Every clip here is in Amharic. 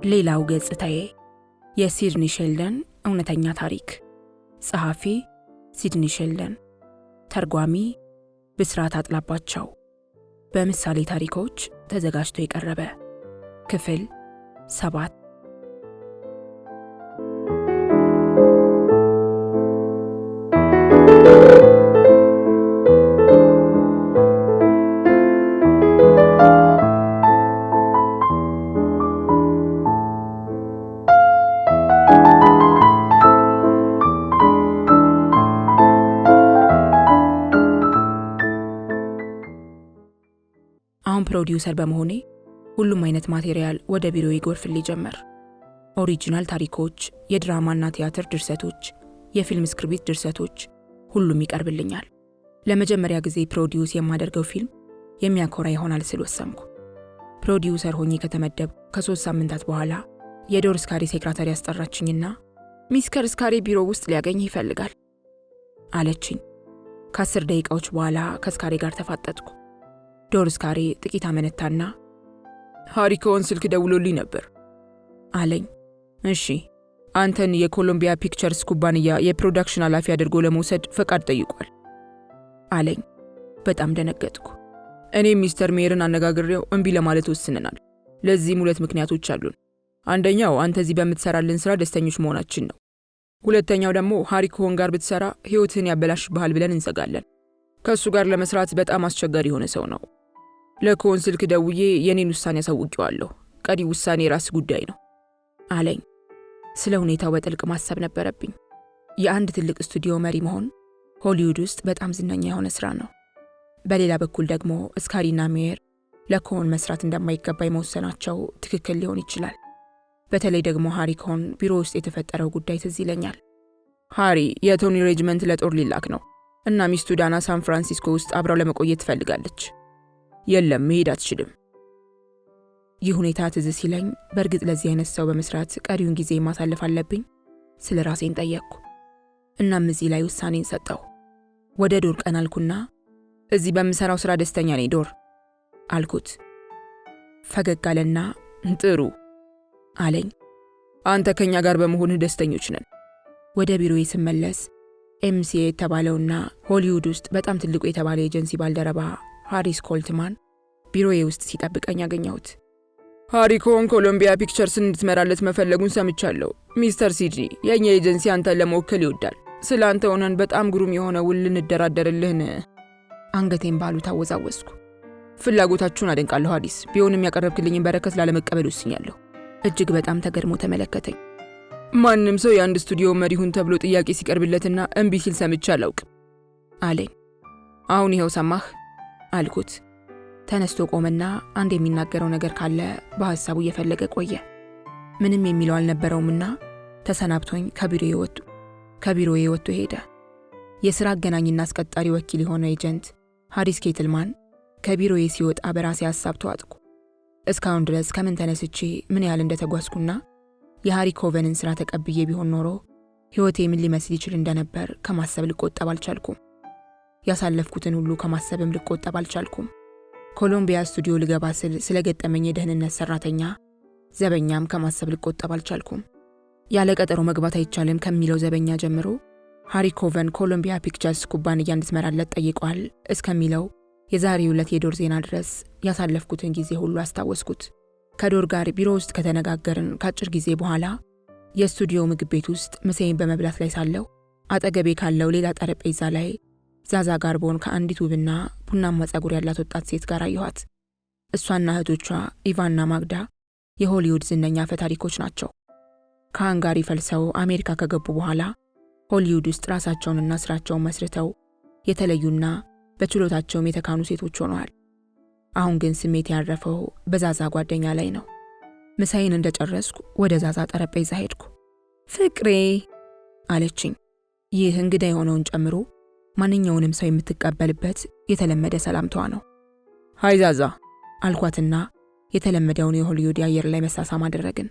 ሌላው ገጽታዬ የሲድኒ ሼልደን እውነተኛ ታሪክ። ጸሐፊ ሲድኒ ሼልደን፣ ተርጓሚ ብስራት አጥላባቸው። በምሳሌ ታሪኮች ተዘጋጅቶ የቀረበ ክፍል 7። አሁን ፕሮዲውሰር በመሆኔ ሁሉም አይነት ማቴሪያል ወደ ቢሮ ይጎርፍልኝ ጀመር። ኦሪጂናል ታሪኮች፣ የድራማና ቲያትር ድርሰቶች፣ የፊልም ስክሪፕት ድርሰቶች ሁሉም ይቀርብልኛል። ለመጀመሪያ ጊዜ ፕሮዲውስ የማደርገው ፊልም የሚያኮራ ይሆናል ስል ወሰንኩ። ፕሮዲውሰር ሆኜ ከተመደብኩ ከ3 ሳምንታት በኋላ የዶር ስካሪ ሴክሬታሪ ያስጠራችኝና ሚስተር ስካሪ ቢሮ ውስጥ ሊያገኝህ ይፈልጋል አለችኝ። ከ10 ደቂቃዎች በኋላ ከስካሪ ጋር ተፋጠጥኩ። ዶር ስካሪ ጥቂት አመነታና ሃሪኮን ስልክ ደውሎልኝ ነበር አለኝ። እሺ፣ አንተን የኮሎምቢያ ፒክቸርስ ኩባንያ የፕሮዳክሽን ኃላፊ አድርጎ ለመውሰድ ፈቃድ ጠይቋል አለኝ። በጣም ደነገጥኩ። እኔም ሚስተር ሜየርን አነጋግሬው እምቢ ለማለት ወስነናል። ለዚህም 2 ምክንያቶች አሉን። አንደኛው አንተ እዚህ በምትሰራልን ስራ ደስተኞች መሆናችን ነው። ሁለተኛው ደግሞ ሃሪኮን ጋር ብትሰራ ህይወትህን ያበላሽብሃል ብለን እንሰጋለን። ከእሱ ጋር ለመስራት በጣም አስቸጋሪ የሆነ ሰው ነው። ለኮን ስልክ ደውዬ የኔን ውሳኔ ያሳውቀዋለሁ። ቀሪ ውሳኔ የራስ ጉዳይ ነው አለኝ። ስለ ሁኔታው በጥልቅ ማሰብ ነበረብኝ። የአንድ ትልቅ ስቱዲዮ መሪ መሆን ሆሊውድ ውስጥ በጣም ዝነኛ የሆነ ስራ ነው። በሌላ በኩል ደግሞ ስካሪና ሜየር ለኮን መስራት እንደማይገባ መወሰናቸው ትክክል ሊሆን ይችላል። በተለይ ደግሞ ሃሪኮን ቢሮ ውስጥ የተፈጠረው ጉዳይ ትዝ ይለኛል። ሃሪ የቶኒ ሬጅመንት ለጦር ሊላክ ነው እና ሚስቱ ዳና ሳን ፍራንሲስኮ ውስጥ አብራው ለመቆየት ትፈልጋለች። የለም መሄድ አትችልም። ይህ ሁኔታ ትዝ ሲለኝ በእርግጥ ለዚህ አይነት ሰው በመስራት ቀሪውን ጊዜ ማሳለፍ አለብኝ ስለ ራሴን ጠየቅኩ። እናም እዚህ ላይ ውሳኔን ሰጠሁ። ወደ ዶር ቀን አልኩና እዚህ በምሰራው ስራ ደስተኛ ነኝ ዶር አልኩት። ፈገግ አለና ጥሩ አለኝ። አንተ ከኛ ጋር በመሆንህ ደስተኞች ነን። ወደ ቢሮዬ ስመለስ ኤምሲኤ የተባለውና ሆሊውድ ውስጥ በጣም ትልቁ የተባለ ኤጀንሲ ባልደረባ ሃሪስ ኮልትማን ቢሮዬ ውስጥ ሲጠብቀኝ አገኘሁት። ሃሪኮን ኮሎምቢያ ፒክቸርስን እንድትመራለት መፈለጉን ሰምቻለሁ። ሚስተር ሲድኒ የኛ ኤጀንሲ አንተን ለመወከል ይወዳል። ስለ አንተ ሆነን በጣም ግሩም የሆነ ውል እንደራደርልህን። አንገቴን ባሉ ታወዛወስኩ። ፍላጎታችሁን አደንቃለሁ ሃሪስ፣ ቢሆንም ያቀረብክልኝን በረከት ላለመቀበል ወስኛለሁ። እጅግ በጣም ተገርሞ ተመለከተኝ። ማንም ሰው የአንድ ስቱዲዮ መሪሁን ተብሎ ጥያቄ ሲቀርብለትና እምቢ ሲል ሰምቼ አላውቅም አለኝ። አሁን ይኸው ሰማህ አልኩት። ተነስቶ ቆመና አንድ የሚናገረው ነገር ካለ በሐሳቡ እየፈለገ ቆየ። ምንም የሚለው አልነበረውምና ተሰናብቶኝ ከቢሮዬ ወጥቶ ሄደ። የሥራ አገናኝና አስቀጣሪ ወኪል የሆነው ኤጀንት ሃሪስ ኬትልማን ከቢሮዬ ሲወጣ በራሴ ሐሳብ ተዋጥኩ። እስካሁን ድረስ ከምን ተነስቼ ምን ያህል እንደተጓዝኩና የሃሪኮቨንን ሥራ ተቀብዬ ቢሆን ኖሮ ሕይወቴ ምን ሊመስል ይችል እንደነበር ከማሰብ ልቆጠብ አልቻልኩም። ያሳለፍኩትን ሁሉ ከማሰብም ልቆጠብ አልቻልኩም። ኮሎምቢያ ስቱዲዮ ልገባ ስል ስለገጠመኝ የደህንነት ሰራተኛ ዘበኛም ከማሰብ ልቆጠብ አልቻልኩም። ያለ ቀጠሮ መግባት አይቻልም ከሚለው ዘበኛ ጀምሮ ሃሪኮቨን ኮሎምቢያ ፒክቸርስ ኩባንያ እንድትመራለት ጠይቋል እስከሚለው የዛሬው ዕለት የዶር ዜና ድረስ ያሳለፍኩትን ጊዜ ሁሉ አስታወስኩት። ከዶር ጋር ቢሮ ውስጥ ከተነጋገርን ከአጭር ጊዜ በኋላ የስቱዲዮ ምግብ ቤት ውስጥ ምሳዬን በመብላት ላይ ሳለሁ አጠገቤ ካለው ሌላ ጠረጴዛ ላይ ዛዛ ጋርቦን ከአንዲት ውብና ቡናማ ፀጉር ያላት ወጣት ሴት ጋር አየኋት። እሷና እህቶቿ ኢቫንና ማግዳ የሆሊውድ ዝነኛ አፈታሪኮች ናቸው። ከሃንጋሪ ፈልሰው አሜሪካ ከገቡ በኋላ ሆሊውድ ውስጥ ራሳቸውንና ስራቸውን መስርተው የተለዩና በችሎታቸውም የተካኑ ሴቶች ሆነዋል። አሁን ግን ስሜት ያረፈው በዛዛ ጓደኛ ላይ ነው። ምሳዬን እንደጨረስኩ ወደ ዛዛ ጠረጴዛ ሄድኩ። ፍቅሬ አለችኝ። ይህ እንግዳ የሆነውን ጨምሮ ማንኛውንም ሰው የምትቀበልበት የተለመደ ሰላምታዋ ነው። ሃይ ዛዛ አልኳትና የተለመደውን የሆሊውድ የአየር ላይ መሳሳም አደረግን።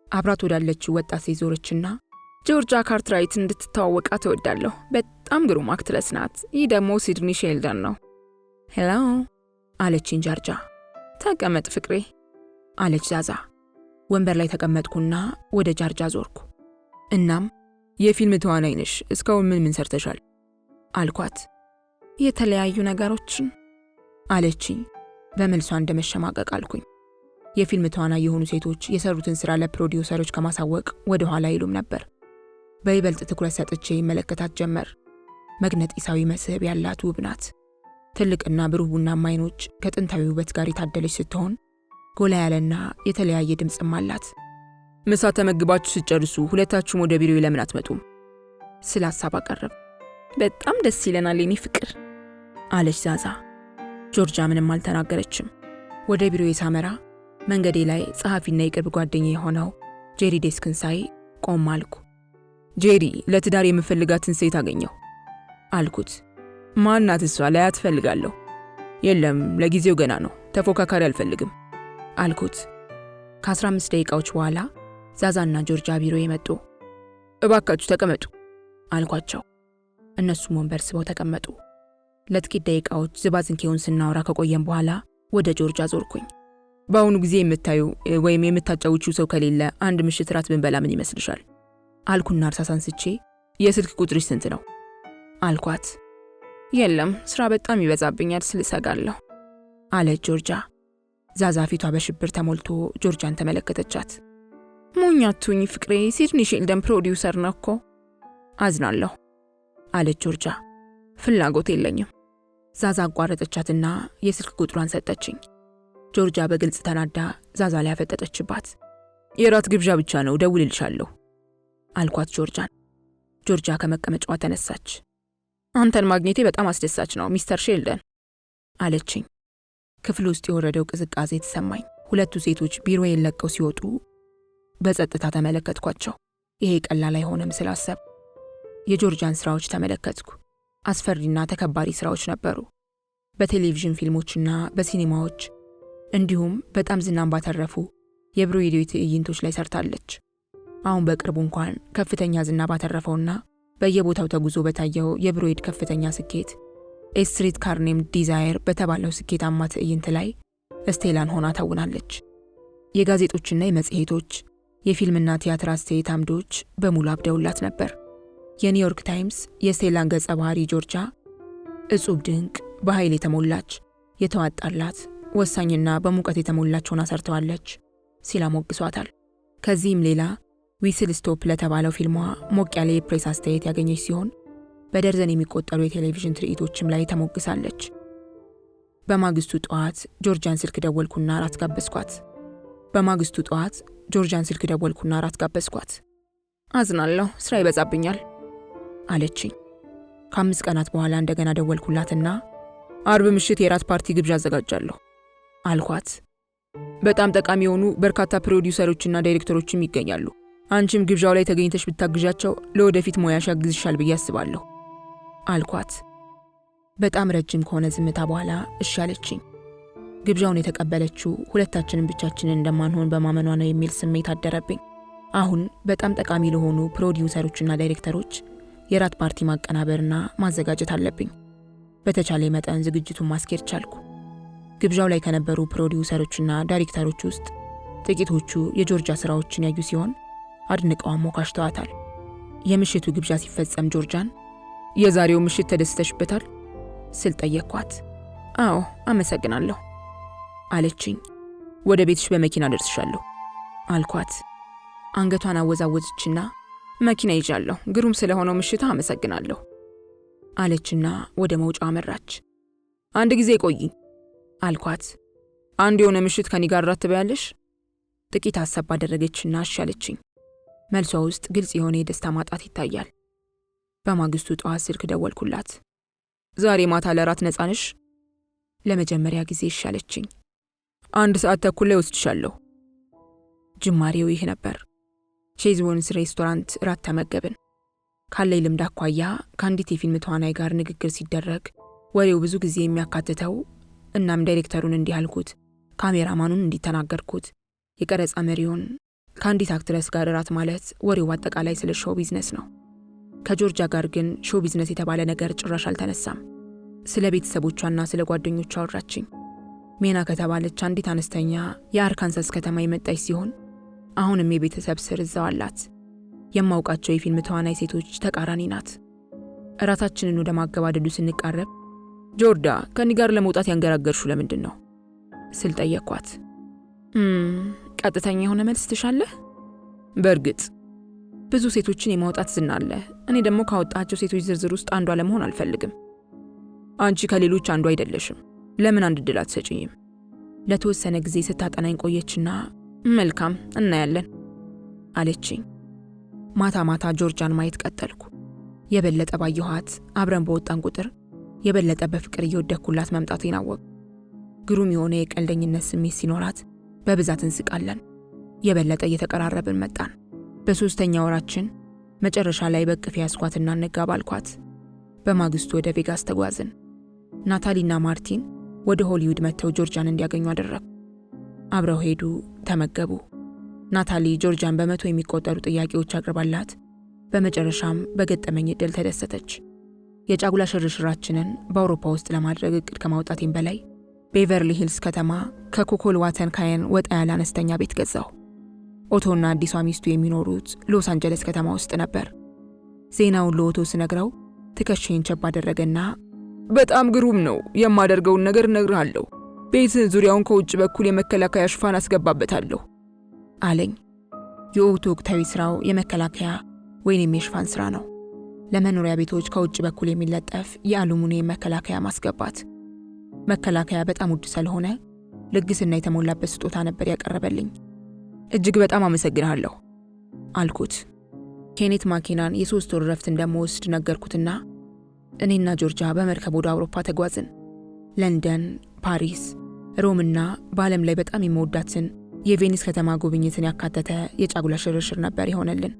አብራት ወዳለችው ወጣት ሴት ዞረችና ጆርጂያ ካርትራይት እንድትተዋወቃ ተወዳለሁ። በጣም ግሩም አክትረስ ናት። ይህ ደግሞ ሲድኒ ሼልደን ነው። ሄሎ አለችኝ ጃርጃ። ተቀመጥ ፍቅሬ አለች ዛዛ። ወንበር ላይ ተቀመጥኩና ወደ ጃርጃ ዞርኩ። እናም የፊልም ተዋናይ ነሽ፣ እስካሁን ምን ሰርተሻል አልኳት። የተለያዩ ነገሮችን አለችኝ። በመልሷ እንደመሸማቀቅ አልኩኝ። የፊልም ተዋናይ የሆኑ ሴቶች የሰሩትን ስራ ለፕሮዲውሰሮች ከማሳወቅ ወደ ኋላ አይሉም ነበር። በይበልጥ ትኩረት ሰጥቼ ይመለከታት ጀመር። መግነጢሳዊ መስህብ ያላት ውብ ናት። ትልቅና ብሩህ ቡናማ አይኖች ከጥንታዊ ውበት ጋር የታደለች ስትሆን ጎላ ያለና የተለያየ ድምፅም አላት። ምሳ ተመግባችሁ ስጨርሱ ሁለታችሁም ወደ ቢሮዬ ለምን አትመጡም ስለ ሀሳብ አቀረብ። በጣም ደስ ይለናል የኔ ፍቅር አለች ዛዛ። ጆርጃ ምንም አልተናገረችም። ወደ ቢሮዬ ሳመራ መንገዴ ላይ ጸሐፊና የቅርብ ጓደኛ የሆነው ጄሪ ዴስክን ሳይ ቆም አልኩ። ጄሪ፣ ለትዳር የምፈልጋትን ሴት አገኘው አልኩት። ማናት እሷ? ላያት እፈልጋለሁ። የለም ለጊዜው ገና ነው፣ ተፎካካሪ አልፈልግም አልኩት። ከ15 ደቂቃዎች በኋላ ዛዛና ጆርጃ ቢሮዬ መጡ። እባካችሁ ተቀመጡ አልኳቸው። እነሱም ወንበር ስበው ተቀመጡ። ለጥቂት ደቂቃዎች ዝባዝንኬውን ስናወራ ከቆየን በኋላ ወደ ጆርጃ ዞርኩኝ። በአሁኑ ጊዜ የምታዩ ወይም የምታጫውቺው ሰው ከሌለ አንድ ምሽት ራት ብንበላ ምን ይመስልሻል አልኩና እርሳስ አንስቼ የስልክ ቁጥርሽ ስንት ነው አልኳት። የለም ስራ በጣም ይበዛብኛል ስል እሰጋለሁ አለች ጆርጃ። ዛዛ ፊቷ በሽብር ተሞልቶ ጆርጃን ተመለከተቻት። ሞኝ አትሁኝ ፍቅሬ፣ ሲድኒ ሼልደን ፕሮዲውሰር ነው እኮ። አዝናለሁ አለች ጆርጃ። ፍላጎት የለኝም። ዛዛ አቋረጠቻትና የስልክ ቁጥሯን ሰጠችኝ። ጆርጃ በግልጽ ተናዳ ዛዛ ላይ ያፈጠጠችባት። የራት ግብዣ ብቻ ነው፣ ደውልልሻለሁ አልኳት ጆርጃን። ጆርጃ ከመቀመጫዋ ተነሳች። አንተን ማግኘቴ በጣም አስደሳች ነው ሚስተር ሼልደን አለችኝ። ክፍል ውስጥ የወረደው ቅዝቃዜ ተሰማኝ። ሁለቱ ሴቶች ቢሮዬን ለቀው ሲወጡ በጸጥታ ተመለከትኳቸው። ይሄ ቀላል አይሆንም ስላሰብ የጆርጃን ስራዎች ተመለከትኩ። አስፈሪና ተከባሪ ስራዎች ነበሩ። በቴሌቪዥን ፊልሞችና በሲኒማዎች እንዲሁም በጣም ዝናን ባተረፉ የብሮድዌይ ትዕይንቶች ላይ ሰርታለች። አሁን በቅርቡ እንኳን ከፍተኛ ዝና ባተረፈውና በየቦታው ተጉዞ በታየው የብሮድዌይ ከፍተኛ ስኬት ስትሪት ካር ኔምድ ዲዛየር በተባለው ስኬታማ ትዕይንት ላይ ስቴላን ሆና ተውናለች። የጋዜጦችና የመጽሔቶች የፊልምና ቲያትር አስተያየት አምዶች በሙሉ አብደውላት ነበር። የኒውዮርክ ታይምስ የስቴላን ገጸ ባህሪ ጆርጃ እጹብ ድንቅ፣ በኃይል የተሞላች፣ የተዋጣላት፣ ወሳኝና በሙቀት የተሞላች ሆና ሰርተዋለች ሲል አሞግሷታል። ከዚህም ሌላ ዊስል ስቶፕ ለተባለው ፊልሟ ሞቅ ያለ የፕሬስ አስተያየት ያገኘች ሲሆን በደርዘን የሚቆጠሩ የቴሌቪዥን ትርኢቶችም ላይ ተሞግሳለች። በማግስቱ ጠዋት ጆርጃን ስልክ ደወልኩና ራት ጋበዝኳት። አዝናለሁ፣ ስራ ይበዛብኛል አለችኝ። ከ5 ቀናት በኋላ እንደገና ደወልኩላትና አርብ ምሽት የራት ፓርቲ ግብዣ አዘጋጃለሁ አልኳት። በጣም ጠቃሚ የሆኑ በርካታ ፕሮዲውሰሮችና ዳይሬክተሮችም ይገኛሉ። አንቺም ግብዣው ላይ ተገኝተሽ ብታግዣቸው ለወደፊት ሙያሽ ያግዝሻል ብዬ አስባለሁ አልኳት። በጣም ረጅም ከሆነ ዝምታ በኋላ እሺ አለችኝ። ግብዣውን የተቀበለችው ሁለታችንን ብቻችንን እንደማንሆን በማመኗ ነው የሚል ስሜት አደረብኝ። አሁን በጣም ጠቃሚ ለሆኑ ፕሮዲውሰሮችና ዳይሬክተሮች የራት ፓርቲ ማቀናበርና ማዘጋጀት አለብኝ። በተቻለ መጠን ዝግጅቱን ማስኬድ ቻልኩ። ግብዣው ላይ ከነበሩ ፕሮዲውሰሮችና ዳይሬክተሮች ውስጥ ጥቂቶቹ የጆርጃ ስራዎችን ያዩ ሲሆን አድንቀው አሞካሽተዋታል። የምሽቱ ግብዣ ሲፈጸም ጆርጃን የዛሬው ምሽት ተደስተሽበታል ስል ጠየቅኳት። አዎ አመሰግናለሁ አለችኝ። ወደ ቤትሽ በመኪና ደርስሻለሁ አልኳት። አንገቷን አወዛወዘችና መኪና ይዣለሁ፣ ግሩም ስለሆነው ምሽት አመሰግናለሁ አለችና ወደ መውጫ አመራች። አንድ ጊዜ ቆይ አልኳት። አንድ የሆነ ምሽት ከኔ ጋር ራት ትበያለሽ? ጥቂት ሐሳብ ባደረገችና አሻለችኝ። መልሷ ውስጥ ግልጽ የሆነ የደስታ ማጣት ይታያል። በማግስቱ ጠዋት ስልክ ደወልኩላት። ዛሬ ማታ ለራት ነፃ ነሽ? ለመጀመሪያ ጊዜ ይሻለችኝ። 1 ሰዓት ተኩል ላይ ወስድሻለሁ። ጅማሬው ይህ ነበር። ቼዝቦንስ ሬስቶራንት ራት ተመገብን። ካለኝ ልምድ አኳያ ከአንዲት የፊልም ተዋናይ ጋር ንግግር ሲደረግ ወሬው ብዙ ጊዜ የሚያካትተው እናም ዳይሬክተሩን እንዲህ አልኩት፣ ካሜራማኑን እንዲተናገርኩት፣ የቀረጻ መሪውን ከአንዲት አክትረስ ጋር ራት ማለት ወሬው አጠቃላይ ስለ ሾው ቢዝነስ ነው። ከጆርጃ ጋር ግን ሾው ቢዝነስ የተባለ ነገር ጭራሽ አልተነሳም። ስለ ቤተሰቦቿና ስለ ጓደኞቿ አወራችኝ። ሜና ከተባለች አንዲት አነስተኛ የአርካንሳስ ከተማ የመጣች ሲሆን አሁንም የቤተሰብ ስር እዛው አላት። የማውቃቸው የፊልም ተዋናይ ሴቶች ተቃራኒ ናት። እራታችንን ወደ ማገባደዱ ስንቃረብ ጆርዳ ከኔ ጋር ለመውጣት ያንገራገርሽው ለምንድን ነው ስል ጠየቅኳት። ቀጥተኛ የሆነ መልስ ትሻለህ? በእርግጥ ብዙ ሴቶችን የማውጣት ዝና አለ። እኔ ደግሞ ካወጣቸው ሴቶች ዝርዝር ውስጥ አንዷ ለመሆን አልፈልግም። አንቺ ከሌሎች አንዷ አይደለሽም። ለምን አንድ ዕድል አትሰጪኝም? ለተወሰነ ጊዜ ስታጠናኝ ቆየችና መልካም እናያለን አለችኝ። ማታ ማታ ጆርጃን ማየት ቀጠልኩ። የበለጠ ባየኋት፣ አብረን በወጣን ቁጥር የበለጠ በፍቅር እየወደኩላት መምጣቴን አወቅኩ። ግሩም የሆነ የቀልደኝነት ስሜት ሲኖራት በብዛት እንስቃለን። የበለጠ እየተቀራረብን መጣን። በሶስተኛ ወራችን መጨረሻ ላይ በቅፍ ያስኳትና እንጋባ አልኳት። በማግስቱ ወደ ቬጋስ ተጓዝን። ናታሊና ማርቲን ወደ ሆሊውድ መጥተው ጆርጃን እንዲያገኙ አደረኩ። አብረው ሄዱ፣ ተመገቡ። ናታሊ ጆርጃን በመቶ የሚቆጠሩ ጥያቄዎች አቅርባላት በመጨረሻም በገጠመኝ ዕድል ተደሰተች። የጫጉላ ሽርሽራችንን በአውሮፓ ውስጥ ለማድረግ እቅድ ከማውጣቴም በላይ ቤቨርሊ ሂልስ ከተማ ከኮኮል ዋተን ካየን ወጣ ያለ አነስተኛ ቤት ገዛሁ። ኦቶና አዲሷ ሚስቱ የሚኖሩት ሎስ አንጀለስ ከተማ ውስጥ ነበር። ዜናውን ለኦቶ ስነግረው ትከሻዬን ቸብ አደረገና በጣም ግሩም ነው፣ የማደርገውን ነገር እነግርሃለሁ። ቤትን ዙሪያውን ከውጭ በኩል የመከላከያ ሽፋን አስገባበታለሁ አለኝ። የኦቶ ወቅታዊ ስራው የመከላከያ ወይንም የሽፋን ስራ ነው። ለመኖሪያ ቤቶች ከውጭ በኩል የሚለጠፍ የአሉሚኒየም መከላከያ ማስገባት። መከላከያ በጣም ውድ ስለሆነ ልግስና የተሞላበት ስጦታ ነበር ያቀረበልኝ። እጅግ በጣም አመሰግናለሁ አልኩት። ኬኔት ማኪናን የ3 ወር ረፍት እንደምወስድ ነገርኩትና እኔና ጆርጃ በመርከብ ወደ አውሮፓ ተጓዝን። ለንደን፣ ፓሪስ፣ ሮምና በዓለም ላይ በጣም የምወዳትን የቬኒስ ከተማ ጉብኝትን ያካተተ የጫጉላ ሽርሽር ነበር የሆነልን።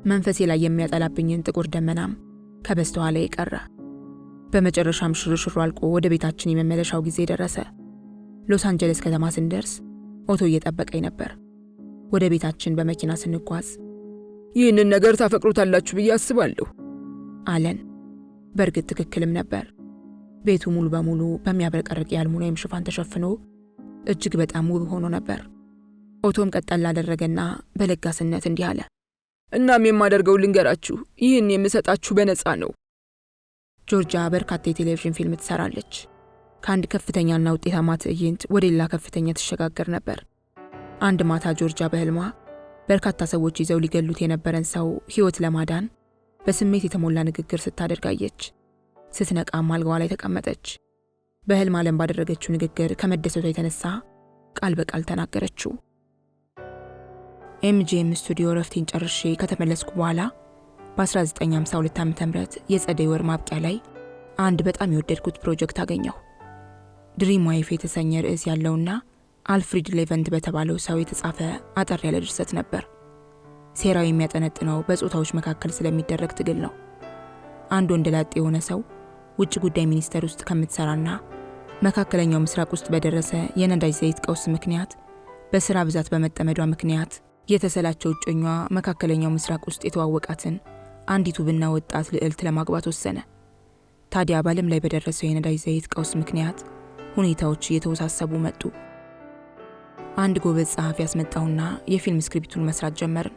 መንፈሴ ላይ የሚያጠላብኝን ጥቁር ደመናም ከበስተኋላ ቀረ። በመጨረሻም ሽርሽሩ አልቆ ወደ ቤታችን የመመለሻው ጊዜ ደረሰ። ሎስ አንጀለስ ከተማ ስንደርስ ኦቶ እየጠበቀኝ ነበር። ወደ ቤታችን በመኪና ስንጓዝ ይህንን ነገር ታፈቅሩታላችሁ ብዬ አስባለሁ አለን። በእርግጥ ትክክልም ነበር። ቤቱ ሙሉ በሙሉ በሚያብረቀርቅ የአልሙኒየም ሽፋን ተሸፍኖ እጅግ በጣም ውብ ሆኖ ነበር። ኦቶም ቀጠል አደረገና በለጋስነት እንዲህ አለ። እናም የማደርገው ልንገራችሁ፣ ይህን የምሰጣችሁ በነፃ ነው። ጆርጃ በርካታ የቴሌቪዥን ፊልም ትሰራለች። ከአንድ ከፍተኛና ውጤታማ ትዕይንት ወደ ሌላ ከፍተኛ ትሸጋገር ነበር። አንድ ማታ ጆርጃ በህልሟ በርካታ ሰዎች ይዘው ሊገሉት የነበረን ሰው ሕይወት ለማዳን በስሜት የተሞላ ንግግር ስታደርግ አየች። ስትነቃም አልጋዋ ላይ ተቀመጠች። በህልም ዓለም ባደረገችው ንግግር ከመደሰቷ የተነሳ ቃል በቃል ተናገረችው። ኤምጂኤም ስቱዲዮ ረፍቴን ጨርሼ ከተመለስኩ በኋላ በ1952 ዓ.ም የጸደይ ወር ማብቂያ ላይ አንድ በጣም የወደድኩት ፕሮጀክት አገኘሁ። ድሪም ዋይፍ የተሰኘ ርዕስ ያለውና አልፍሪድ ሌቨንት በተባለው ሰው የተጻፈ አጠር ያለ ድርሰት ነበር። ሴራው የሚያጠነጥነው በጾታዎች መካከል ስለሚደረግ ትግል ነው። አንድ ወንድ ላጤ የሆነ ሰው ውጭ ጉዳይ ሚኒስቴር ውስጥ ከምትሰራና መካከለኛው ምስራቅ ውስጥ በደረሰ የነዳጅ ዘይት ቀውስ ምክንያት በስራ ብዛት በመጠመዷ ምክንያት የተሰላቸው እጮኛዋ መካከለኛው ምስራቅ ውስጥ የተዋወቃትን አንዲት ውብና ወጣት ልዕልት ለማግባት ወሰነ። ታዲያ በዓለም ላይ በደረሰው የነዳጅ ዘይት ቀውስ ምክንያት ሁኔታዎች እየተወሳሰቡ መጡ። አንድ ጎበዝ ጸሐፊ ያስመጣውና የፊልም ስክሪፕቱን መስራት ጀመርን።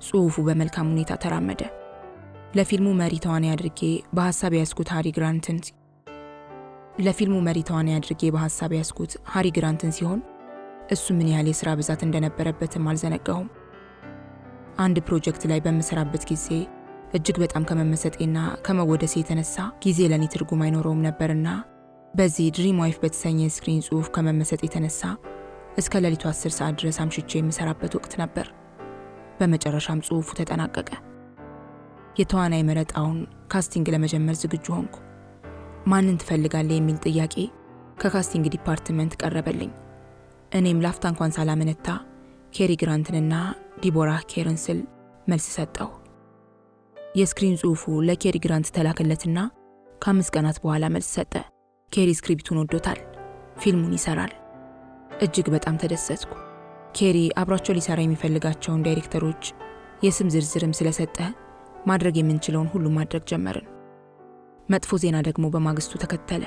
ጽሑፉ በመልካም ሁኔታ ተራመደ። ለፊልሙ መሪ ተዋናይ አድርጌ በሐሳብ ያስኩት ሃሪ ግራንትን ሲሆን እሱ ምን ያህል የሥራ ብዛት እንደነበረበትም አልዘነጋሁም። አንድ ፕሮጀክት ላይ በምሰራበት ጊዜ እጅግ በጣም ከመመሰጤና ከመወደሴ የተነሳ ጊዜ ለኔ ትርጉም አይኖረውም ነበርና በዚህ ድሪም ዋይፍ በተሰኘ ስክሪን ጽሑፍ ከመመሰጥ የተነሳ እስከ ሌሊቱ 10 ሰዓት ድረስ አምሽቼ የምሰራበት ወቅት ነበር። በመጨረሻም ጽሑፉ ተጠናቀቀ። የተዋናይ መረጣውን ካስቲንግ ለመጀመር ዝግጁ ሆንኩ። ማንን ትፈልጋለህ የሚል ጥያቄ ከካስቲንግ ዲፓርትመንት ቀረበልኝ። እኔም ላፍታ እንኳን ሳላመነታ ኬሪ ግራንትንና ዲቦራ ኬርን ስል መልስ ሰጠው። የስክሪን ጽሑፉ ለኬሪ ግራንት ተላከለትና ከ5 ቀናት በኋላ መልስ ሰጠ። ኬሪ ስክሪፕቱን ወዶታል፣ ፊልሙን ይሰራል። እጅግ በጣም ተደሰትኩ። ኬሪ አብሯቸው ሊሰራ የሚፈልጋቸውን ዳይሬክተሮች የስም ዝርዝርም ስለሰጠ ማድረግ የምንችለውን ሁሉ ማድረግ ጀመርን። መጥፎ ዜና ደግሞ በማግስቱ ተከተለ።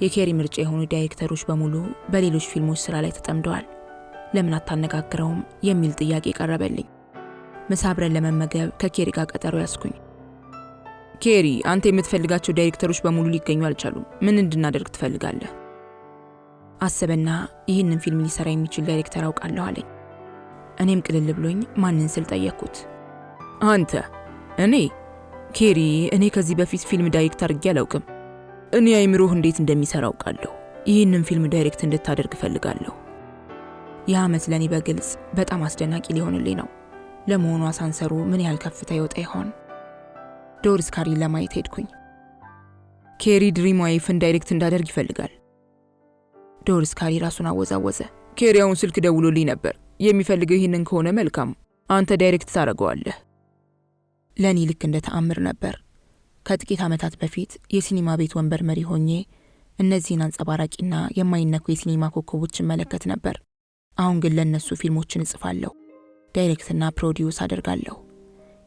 የኬሪ ምርጫ የሆኑ ዳይሬክተሮች በሙሉ በሌሎች ፊልሞች ስራ ላይ ተጠምደዋል። ለምን አታነጋግረውም የሚል ጥያቄ ቀረበልኝ። ምሳ አብረን ለመመገብ ከኬሪ ጋር ቀጠሮ ያስኩኝ። ኬሪ፣ አንተ የምትፈልጋቸው ዳይሬክተሮች በሙሉ ሊገኙ አልቻሉም። ምን እንድናደርግ ትፈልጋለህ? አሰበና ይህንን ፊልም ሊሰራ የሚችል ዳይሬክተር አውቃለሁ አለኝ። እኔም ቅልል ብሎኝ ማንን ስል ጠየቅኩት። አንተ? እኔ? ኬሪ፣ እኔ ከዚህ በፊት ፊልም ዳይሬክት አድርጌ አላውቅም። እኔ አይምሮህ እንዴት እንደሚሰራ አውቃለሁ። ይህንን ፊልም ዳይሬክት እንድታደርግ እፈልጋለሁ። ይህ ዓመት ለእኔ በግልጽ በጣም አስደናቂ ሊሆንልኝ ነው። ለመሆኑ አሳንሰሩ ምን ያህል ከፍታ ይወጣ ይሆን? ዶሪስ ካሪን ለማየት ሄድኩኝ። ኬሪ ድሪም ዋይፍን ዳይሬክት እንዳደርግ ይፈልጋል። ዶሪስ ካሪ ራሱን አወዛወዘ። ኬሪ አሁን ስልክ ደውሎልኝ ነበር። የሚፈልገው ይህንን ከሆነ መልካም፣ አንተ ዳይሬክት ታደርገዋለህ። ለእኔ ልክ እንደ ተአምር ነበር። ከጥቂት ዓመታት በፊት የሲኒማ ቤት ወንበር መሪ ሆኜ እነዚህን አንጸባራቂና የማይነኩ የሲኒማ ኮከቦችን መለከት ነበር። አሁን ግን ለእነሱ ፊልሞችን እጽፋለሁ፣ ዳይሬክትና ፕሮዲውስ አደርጋለሁ።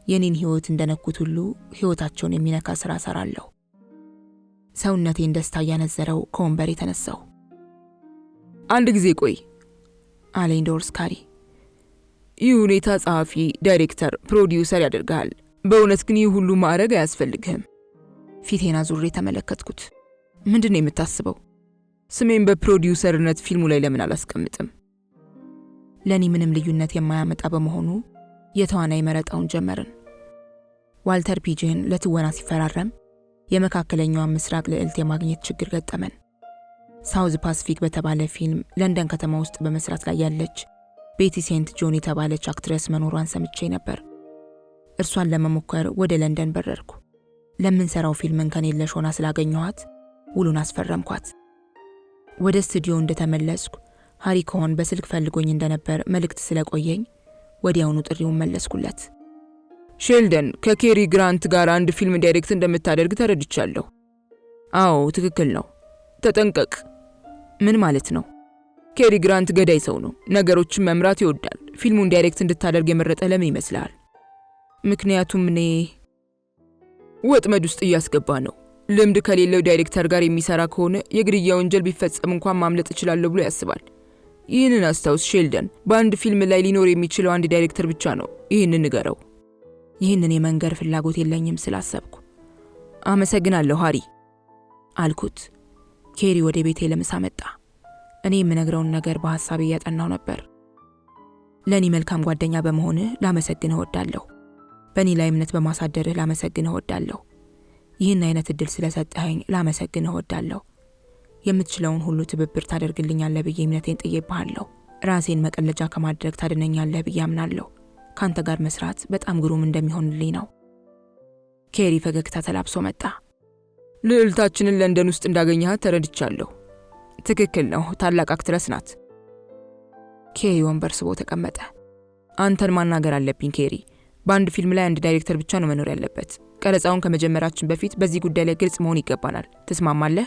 የኔን ሕይወት እንደነኩት ሁሉ ሕይወታቸውን የሚነካ ሥራ እሰራለሁ። ሰውነቴን ደስታ እያነዘረው ከወንበር የተነሳሁ። አንድ ጊዜ ቆይ አለኝ ዶሪስ ካሪ። ይህ ሁኔታ ጸሐፊ፣ ዳይሬክተር፣ ፕሮዲውሰር ያደርግሃል። በእውነት ግን ይህ ሁሉ ማዕረግ አያስፈልግህም። ፊቴን አዙሬ ተመለከትኩት። ምንድን ነው የምታስበው? ስሜን በፕሮዲውሰርነት ፊልሙ ላይ ለምን አላስቀምጥም? ለእኔ ምንም ልዩነት የማያመጣ በመሆኑ የተዋናይ መረጣውን ጀመርን። ዋልተር ፒጅን ለትወና ሲፈራረም የመካከለኛውን ምስራቅ ልዕልት የማግኘት ችግር ገጠመን። ሳውዝ ፓሲፊክ በተባለ ፊልም ለንደን ከተማ ውስጥ በመስራት ላይ ያለች ቤቲ ሴንት ጆን የተባለች አክትረስ መኖሯን ሰምቼ ነበር። እርሷን ለመሞከር ወደ ለንደን በረርኩ። ለምንሰራው ፊልም እንከን የለሽ ሆና ስላገኘኋት ውሉን አስፈረምኳት። ወደ ስቱዲዮ እንደተመለስኩ ሃሪ ኮሆን በስልክ ፈልጎኝ እንደነበር መልእክት ስለቆየኝ ወዲያውኑ ጥሪውን መለስኩለት። ሼልደን፣ ከኬሪ ግራንት ጋር አንድ ፊልም ዳይሬክት እንደምታደርግ ተረድቻለሁ። አዎ ትክክል ነው። ተጠንቀቅ። ምን ማለት ነው? ኬሪ ግራንት ገዳይ ሰው ነው። ነገሮችን መምራት ይወዳል። ፊልሙን ዳይሬክት እንድታደርግ የመረጠ ለምን ይመስላል? ምክንያቱም እኔ ወጥመድ ውስጥ እያስገባ ነው። ልምድ ከሌለው ዳይሬክተር ጋር የሚሰራ ከሆነ የግድያ ወንጀል ቢፈጸም እንኳን ማምለጥ እችላለሁ ብሎ ያስባል። ይህንን አስታውስ ሼልደን። በአንድ ፊልም ላይ ሊኖር የሚችለው አንድ ዳይሬክተር ብቻ ነው። ይህንን ንገረው። ይህንን የመንገር ፍላጎት የለኝም ስላሰብኩ አመሰግናለሁ ሃሪ አልኩት። ኬሪ ወደ ቤቴ ለምሳ መጣ። እኔ የምነግረውን ነገር በሐሳቤ እያጠናው ነበር። ለእኔ መልካም ጓደኛ በመሆንህ ላመሰግንህ እወዳለሁ። በእኔ ላይ እምነት በማሳደርህ ላመሰግንህ እወዳለሁ። ይህን አይነት እድል ስለሰጠኸኝ ላመሰግንህ እወዳለሁ። የምትችለውን ሁሉ ትብብር ታደርግልኛለህ ብዬ እምነቴን ጥዬብሃለሁ። ራሴን መቀለጃ ከማድረግ ታድነኛለህ ብዬ አምናለሁ። ካንተ ጋር መስራት በጣም ግሩም እንደሚሆንልኝ ነው። ኬሪ ፈገግታ ተላብሶ መጣ። ልዕልታችንን ለንደን ውስጥ እንዳገኘሃት ተረድቻለሁ። ትክክል ነው፣ ታላቅ አክትረስ ናት። ኬሪ ወንበር ስቦ ተቀመጠ። አንተን ማናገር አለብኝ ኬሪ። በአንድ ፊልም ላይ አንድ ዳይሬክተር ብቻ ነው መኖር ያለበት። ቀረጻውን ከመጀመራችን በፊት በዚህ ጉዳይ ላይ ግልጽ መሆን ይገባናል። ትስማማለህ?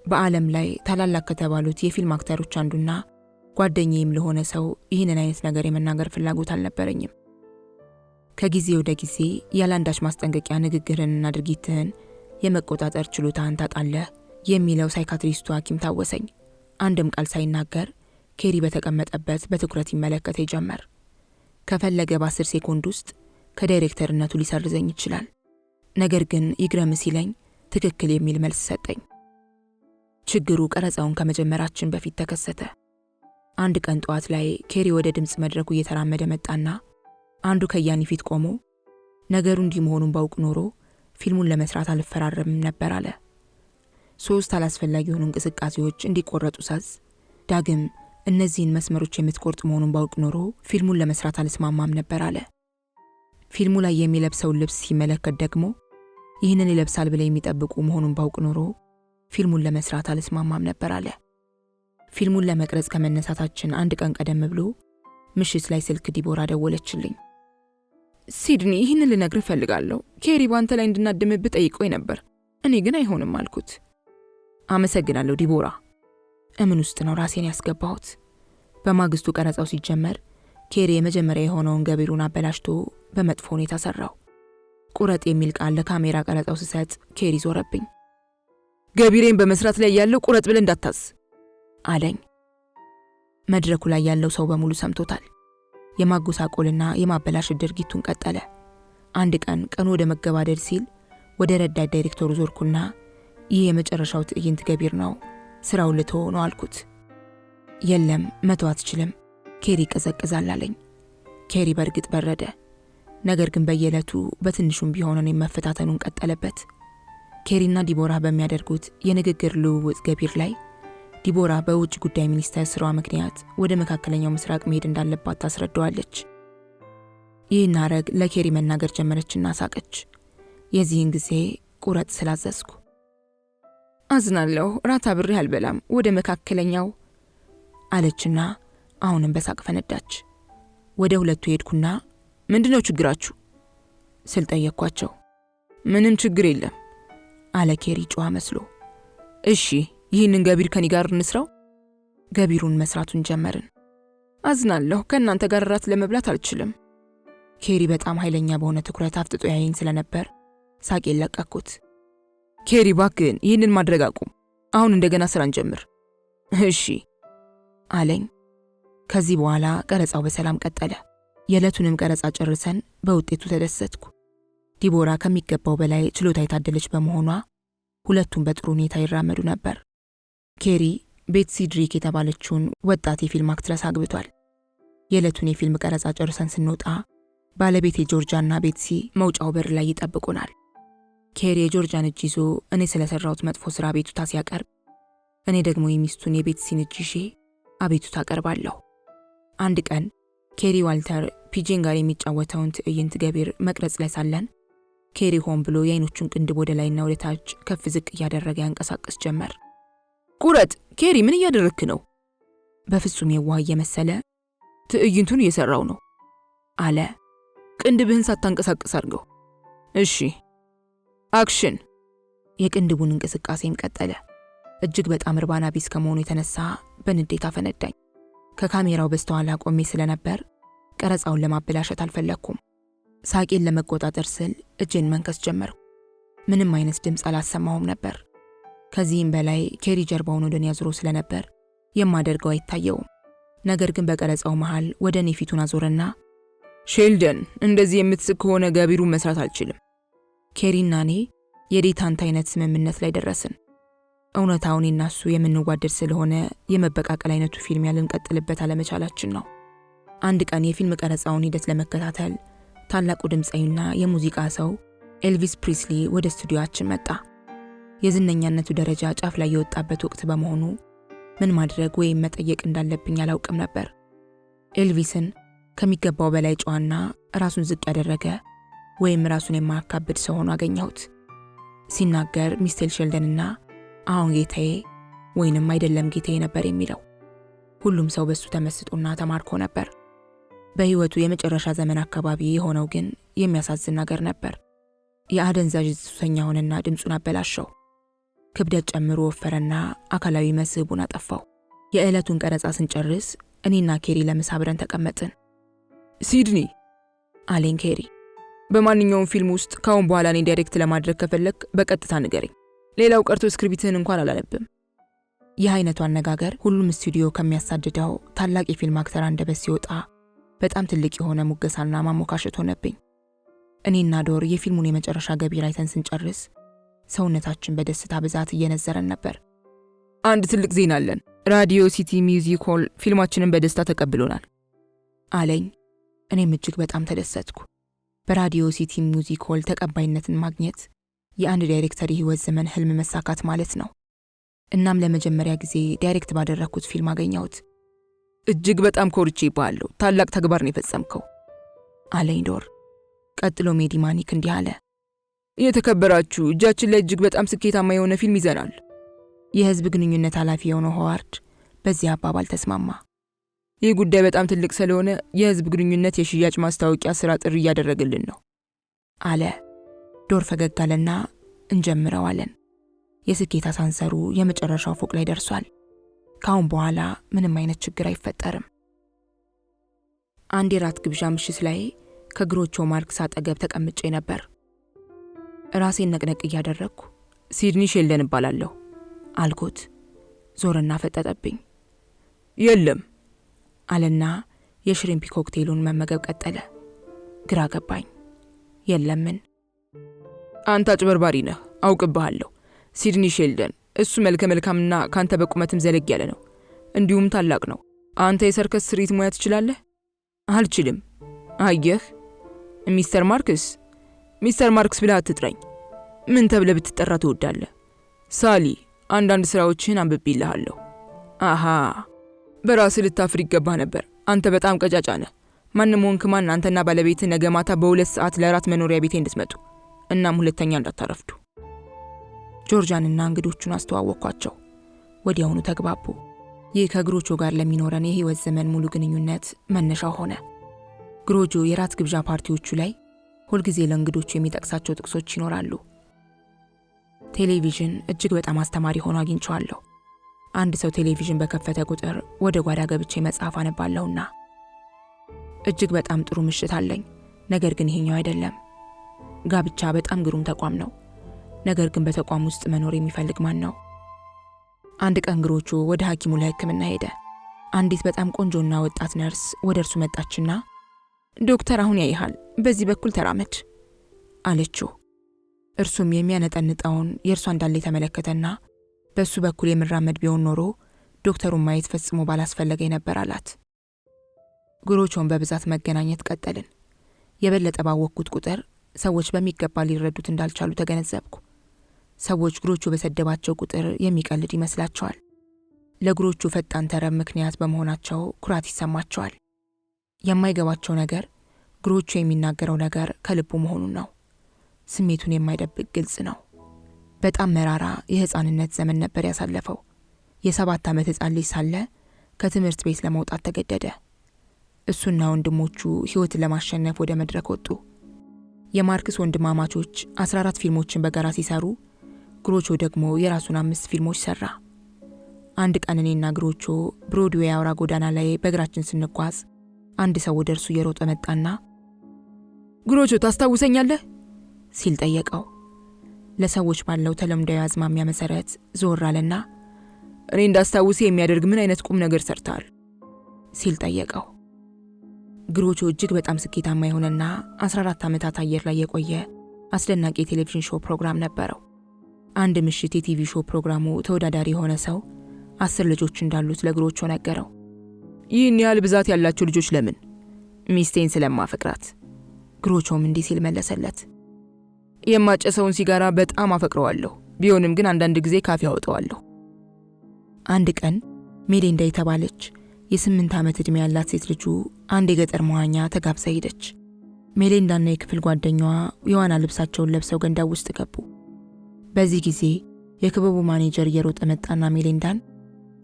በዓለም ላይ ታላላቅ ከተባሉት የፊልም አክተሮች አንዱና ጓደኛዬም ለሆነ ሰው ይህንን አይነት ነገር የመናገር ፍላጎት አልነበረኝም። ከጊዜ ወደ ጊዜ ያላንዳች ማስጠንቀቂያ ንግግርህንና ድርጊትህን የመቆጣጠር ችሎታህን ታጣለህ የሚለው ሳይካትሪስቱ ሐኪም ታወሰኝ። አንድም ቃል ሳይናገር ኬሪ በተቀመጠበት በትኩረት ይመለከት ጀመር። ከፈለገ በ10 ሴኮንድ ውስጥ ከዳይሬክተርነቱ ሊሰርዘኝ ይችላል። ነገር ግን ይግረም ሲለኝ ትክክል የሚል መልስ ሰጠኝ። ችግሩ ቀረጻውን ከመጀመራችን በፊት ተከሰተ። አንድ ቀን ጠዋት ላይ ኬሪ ወደ ድምጽ መድረኩ እየተራመደ መጣና አንዱ ከያኒ ፊት ቆሞ ነገሩ እንዲህ መሆኑን ባውቅ ኖሮ ፊልሙን ለመስራት አልፈራረምም ነበር አለ። 3 አላስፈላጊ የሆኑ እንቅስቃሴዎች እንዲቆረጡ ሳዝ ዳግም እነዚህን መስመሮች የምትቆርጥ መሆኑን ባውቅ ኖሮ ፊልሙን ለመስራት አልስማማም ነበር አለ። ፊልሙ ላይ የሚለብሰውን ልብስ ሲመለከት ደግሞ ይህንን ይለብሳል ብለው የሚጠብቁ መሆኑን ባውቅ ኖሮ ፊልሙን ለመስራት አልስማማም ነበር አለ። ፊልሙን ለመቅረጽ ከመነሳታችን አንድ ቀን ቀደም ብሎ ምሽት ላይ ስልክ ዲቦራ ደወለችልኝ። ሲድኒ፣ ይህንን ልነግርህ እፈልጋለሁ። ኬሪ ባንተ ላይ እንድናደምብህ ጠይቆኝ ነበር። እኔ ግን አይሆንም አልኩት። አመሰግናለሁ ዲቦራ። እምን ውስጥ ነው ራሴን ያስገባሁት? በማግስቱ ቀረጻው ሲጀመር ኬሪ የመጀመሪያ የሆነውን ገቢሩን አበላሽቶ በመጥፎ ሁኔታ ሰራው። ቁረጥ የሚል ቃል ለካሜራ ቀረጻው ሲሰጥ ኬሪ ዞረብኝ። ገቢሬን በመስራት ላይ ያለው ቁረጥ ብለህ እንዳታስ አለኝ። መድረኩ ላይ ያለው ሰው በሙሉ ሰምቶታል። የማጎሳቆልና የማበላሸት ድርጊቱን ቀጠለ። አንድ ቀን ቀኑ ወደ መገባደድ ሲል ወደ ረዳት ዳይሬክተሩ ዞርኩና ይህ የመጨረሻው ትዕይንት ገቢር ነው፣ ስራውን ልተወው ነው አልኩት። የለም መተው አትችልም፣ ኬሪ ይቀዘቅዛል አለኝ። ኬሪ በእርግጥ በረደ። ነገር ግን በየዕለቱ በትንሹም ቢሆን እኔን መፈታተኑን ቀጠለበት። ኬሪና ዲቦራ በሚያደርጉት የንግግር ልውውጥ ገቢር ላይ ዲቦራ በውጭ ጉዳይ ሚኒስቴር ስራዋ ምክንያት ወደ መካከለኛው ምስራቅ መሄድ እንዳለባት ታስረዳዋለች። ይህን ሐረግ ለኬሪ መናገር ጀመረችና ሳቀች። የዚህን ጊዜ ቁረጥ ስላዘዝኩ አዝናለሁ፣ ራት አብሬ አልበላም፣ ወደ መካከለኛው አለችና አሁንም በሳቅ ፈነዳች። ወደ ሁለቱ ሄድኩና ምንድነው ችግራችሁ ስል ጠየቅኳቸው። ምንም ችግር የለም አለ ኬሪ ጨዋ መስሎ። እሺ ይህንን ገቢር ከኔ ጋር እንስራው። ገቢሩን መስራቱን ጀመርን። አዝናለሁ፣ ከእናንተ ጋር ራት ለመብላት አልችልም። ኬሪ በጣም ኃይለኛ በሆነ ትኩረት አፍጥጦ ያየኝ ስለነበር ሳቄን ለቀኩት። ኬሪ እባክህን ይህንን ማድረግ አቁም፣ አሁን እንደገና ስራ እንጀምር። እሺ አለኝ። ከዚህ በኋላ ቀረጻው በሰላም ቀጠለ። የዕለቱንም ቀረጻ ጨርሰን በውጤቱ ተደሰትኩ። ዲቦራ ከሚገባው በላይ ችሎታ የታደለች በመሆኗ ሁለቱም በጥሩ ሁኔታ ይራመዱ ነበር። ኬሪ ቤትሲ ድሪክ የተባለችውን ወጣት የፊልም አክትረስ አግብቷል። የዕለቱን የፊልም ቀረጻ ጨርሰን ስንወጣ ባለቤቴ ጆርጃና ቤትሲ መውጫው በር ላይ ይጠብቁናል። ኬሪ የጆርጃን እጅ ይዞ እኔ ስለሰራሁት መጥፎ ስራ አቤቱታ ሲያቀርብ፣ እኔ ደግሞ የሚስቱን የቤትሲን እጅ ይዤ አቤቱታ አቀርባለሁ። አንድ ቀን ኬሪ ዋልተር ፒጄን ጋር የሚጫወተውን ትዕይንት ገቢር መቅረጽ ላይ ሳለን ኬሪ ሆን ብሎ የአይኖቹን ቅንድብ ወደ ላይና ወደ ታች ከፍ ዝቅ እያደረገ ያንቀሳቀስ ጀመር። ቁረጥ ኬሪ፣ ምን እያደረግክ ነው? በፍጹም የዋህ እየመሰለ ትዕይንቱን እየሰራው ነው አለ። ቅንድብህን ሳታንቀሳቅስ አድርገው። እሺ አክሽን። የቅንድቡን እንቅስቃሴም ቀጠለ። እጅግ በጣም እርባና ቢስ ከመሆኑ የተነሳ በንዴት አፈነዳኝ። ከካሜራው በስተኋላ ቆሜ ስለነበር ቀረጻውን ለማበላሸት አልፈለኩም። ሳቄን ለመቆጣጠር ስል እጄን መንከስ ጀመርኩ። ምንም አይነት ድምፅ አላሰማሁም ነበር። ከዚህም በላይ ኬሪ ጀርባውን ወደ እኔ አዙሮ ስለነበር የማደርገው አይታየውም። ነገር ግን በቀረጻው መሃል ወደ እኔ ፊቱን አዞረና ሼልደን፣ እንደዚህ የምትስቅ ከሆነ ገቢሩን መስራት አልችልም። ኬሪና እኔ የዴታንት አይነት ስምምነት ላይ ደረስን። እውነታው እኔና እሱ የምንዋደድ ስለሆነ የመበቃቀል አይነቱ ፊልም ያልንቀጥልበት አለመቻላችን ነው። አንድ ቀን የፊልም ቀረጻውን ሂደት ለመከታተል ታላቁ ድምፃዊና የሙዚቃ ሰው ኤልቪስ ፕሪስሊ ወደ ስቱዲዮአችን መጣ። የዝነኛነቱ ደረጃ ጫፍ ላይ የወጣበት ወቅት በመሆኑ ምን ማድረግ ወይም መጠየቅ እንዳለብኝ አላውቅም ነበር። ኤልቪስን ከሚገባው በላይ ጨዋና ራሱን ዝቅ ያደረገ ወይም ራሱን የማያካብድ ሰው ሆኖ አገኘሁት። ሲናገር ሚስተር ሼልደንና አሁን ጌታዬ ወይንም አይደለም ጌታዬ ነበር የሚለው። ሁሉም ሰው በሱ ተመስጦና ተማርኮ ነበር። በህይወቱ የመጨረሻ ዘመን አካባቢ የሆነው ግን የሚያሳዝን ነገር ነበር። የአደንዛዥ ሱሰኛ ሆነና ድምፁን አበላሸው። ክብደት ጨምሮ ወፈረና አካላዊ መስህቡን አጠፋው። የዕለቱን ቀረጻ ስንጨርስ እኔና ኬሪ ለምሳ አብረን ተቀመጥን። ሲድኒ አለኝ ኬሪ፣ በማንኛውም ፊልም ውስጥ ካሁን በኋላ እኔ ዳይሬክት ለማድረግ ከፈለክ በቀጥታ ንገረኝ። ሌላው ቀርቶ ስክሪፕትህን እንኳን አላነብም። ይህ አይነቱ አነጋገር ሁሉም ስቱዲዮ ከሚያሳድደው ታላቅ የፊልም አክተር አንደበት ሲወጣ በጣም ትልቅ የሆነ ሙገሳና ማሞካሸት ሆነብኝ። እኔና ዶር የፊልሙን የመጨረሻ ገቢር አይተን ስንጨርስ ሰውነታችን በደስታ ብዛት እየነዘረን ነበር። አንድ ትልቅ ዜና አለን። ራዲዮ ሲቲ ሚውዚክ ሆል ፊልማችንን በደስታ ተቀብሎናል አለኝ። እኔም እጅግ በጣም ተደሰትኩ። በራዲዮ ሲቲ ሚውዚክ ሆል ተቀባይነትን ማግኘት የአንድ ዳይሬክተር የህይወት ዘመን ህልም መሳካት ማለት ነው። እናም ለመጀመሪያ ጊዜ ዳይሬክት ባደረኩት ፊልም አገኘሁት። እጅግ በጣም ኮርቼ ይባላለሁ። ታላቅ ተግባር ነው የፈጸምከው አለኝ ዶር። ቀጥሎ ሜዲ ማኒክ እንዲህ አለ። የተከበራችሁ፣ እጃችን ላይ እጅግ በጣም ስኬታማ የሆነ ፊልም ይዘናል። የህዝብ ግንኙነት ኃላፊ የሆነው ሆዋርድ በዚህ አባባል ተስማማ። ይህ ጉዳይ በጣም ትልቅ ስለሆነ የህዝብ ግንኙነት የሽያጭ ማስታወቂያ ስራ ጥሪ እያደረግልን ነው አለ። ዶር ፈገግ አለና እንጀምረው አለን። የስኬት አሳንሰሩ የመጨረሻው ፎቅ ላይ ደርሷል። ካሁን በኋላ ምንም አይነት ችግር አይፈጠርም። አንድ የራት ግብዣ ምሽት ላይ ከግሮቾ ማርክስ አጠገብ ተቀምጬ ነበር። ራሴን ነቅነቅ እያደረግኩ ሲድኒ ሼልደን እባላለሁ አልኩት። ዞርና ፈጠጠብኝ። የለም አለና የሽሪምፒ ኮክቴሉን መመገብ ቀጠለ። ግራ ገባኝ። የለምን አንተ አጭበርባሪ ነህ፣ አውቅብሃለሁ። ሲድኒ ሼልደን፣ እሱ መልከ መልካምና ካንተ በቁመትም ዘለግ ያለ ነው፣ እንዲሁም ታላቅ ነው። አንተ የሰርከስ ስሪት ሙያ ትችላለህ? አልችልም። አየህ ሚስተር ማርክስ ብለህ አትጥራኝ። ምን ተብለህ ብትጠራ ትወዳለህ? ሳሊ፣ አንዳንድ ስራዎችህን አንብቤልሃለሁ። አሃ፣ በራስህ ልታፍር ይገባህ ነበር። አንተ በጣም ቀጫጫ ነህ። ማንም ሆንክ ማን፣ አንተና ባለቤትህ ነገ ማታ በ2 ሰዓት ለራት መኖሪያ ቤቴ እንድትመጡ፣ እናም ሁለተኛ እንዳታረፍዱ። ጆርጃንና እንግዶቹን አስተዋወቅኳቸው። ወዲያውኑ ተግባቡ። ይህ ከግሮቾ ጋር ለሚኖረን የህይወት ዘመን ሙሉ ግንኙነት መነሻው ሆነ። ግሮጆ የራት ግብዣ ፓርቲዎቹ ላይ ሁልጊዜ ለእንግዶቹ የሚጠቅሳቸው ጥቅሶች ይኖራሉ። ቴሌቪዥን እጅግ በጣም አስተማሪ ሆኖ አግኝቼዋለሁ። አንድ ሰው ቴሌቪዥን በከፈተ ቁጥር ወደ ጓዳ ገብቼ መጽሐፍ አነባለሁና። እጅግ በጣም ጥሩ ምሽት አለኝ። ነገር ግን ይሄኛው አይደለም። ጋብቻ በጣም ግሩም ተቋም ነው። ነገር ግን በተቋም ውስጥ መኖር የሚፈልግ ማን ነው? አንድ ቀን ግሮቾ ወደ ሐኪሙ ለሕክምና ሄደ። አንዲት በጣም ቆንጆና ወጣት ነርስ ወደ እርሱ መጣችና ዶክተር አሁን ያይሃል፣ በዚህ በኩል ተራመድ አለችው። እርሱም የሚያነጠንጠውን የእርሷ እንዳለ ተመለከተና በሱ በኩል የምራመድ ቢሆን ኖሮ ዶክተሩን ማየት ፈጽሞ ባላስፈለገኝ ነበር አላት። ግሮቾን በብዛት መገናኘት ቀጠልን። የበለጠ ባወቅኩት ቁጥር ሰዎች በሚገባ ሊረዱት እንዳልቻሉ ተገነዘብኩ። ሰዎች ግሮቾ በሰደባቸው ቁጥር የሚቀልድ ይመስላቸዋል። ለግሮቾ ፈጣን ተረብ ምክንያት በመሆናቸው ኩራት ይሰማቸዋል። የማይገባቸው ነገር ግሮቾ የሚናገረው ነገር ከልቡ መሆኑን ነው። ስሜቱን የማይደብቅ ግልጽ ነው። በጣም መራራ የህፃንነት ዘመን ነበር ያሳለፈው። የ7 ዓመት ህፃን ልጅ ሳለ ከትምህርት ቤት ለመውጣት ተገደደ። እሱና ወንድሞቹ ህይወትን ለማሸነፍ ወደ መድረክ ወጡ። የማርክስ ወንድማማቾች 14 ፊልሞችን በጋራ ሲሰሩ ግሮቾ ደግሞ የራሱን 5 ፊልሞች ሰራ። አንድ ቀን እኔና ግሮቾ ብሮድዌይ አውራ ጎዳና ላይ በእግራችን ስንጓዝ አንድ ሰው ወደ እርሱ እየሮጠ መጣና ግሮቾ ታስታውሰኛለህ ሲል ጠየቀው። ለሰዎች ባለው ተለምዳዊ አዝማሚያ መሰረት ዞር አለና እኔ እንዳስታውስ የሚያደርግ ምን አይነት ቁም ነገር ሰርተሃል ሲል ጠየቀው። ግሮቾ እጅግ በጣም ስኬታማ የሆነና 14 ዓመታት አየር ላይ የቆየ አስደናቂ የቴሌቪዥን ሾው ፕሮግራም ነበረው። አንድ ምሽት የቲቪ ሾው ፕሮግራሙ ተወዳዳሪ የሆነ ሰው 10 ልጆች እንዳሉት ለግሮቾ ነገረው። ይህን ያህል ብዛት ያላቸው ልጆች ለምን? ሚስቴን ስለማፈቅራት። ግሮቾም እንዲህ ሲል መለሰለት። የማጨሰውን ሲጋራ በጣም አፈቅረዋለሁ፣ ቢሆንም ግን አንዳንድ ጊዜ ካፌ አወጣዋለሁ። አንድ ቀን ሜሊንዳ የተባለች የ8 ዓመት ዕድሜ ያላት ሴት ልጁ አንድ የገጠር መዋኛ ተጋብዛ ሄደች። ሜሊንዳና የክፍል ጓደኛዋ የዋና ልብሳቸውን ለብሰው ገንዳ ውስጥ ገቡ። በዚህ ጊዜ የክበቡ ማኔጀር እየሮጠ መጣና ሜሊንዳን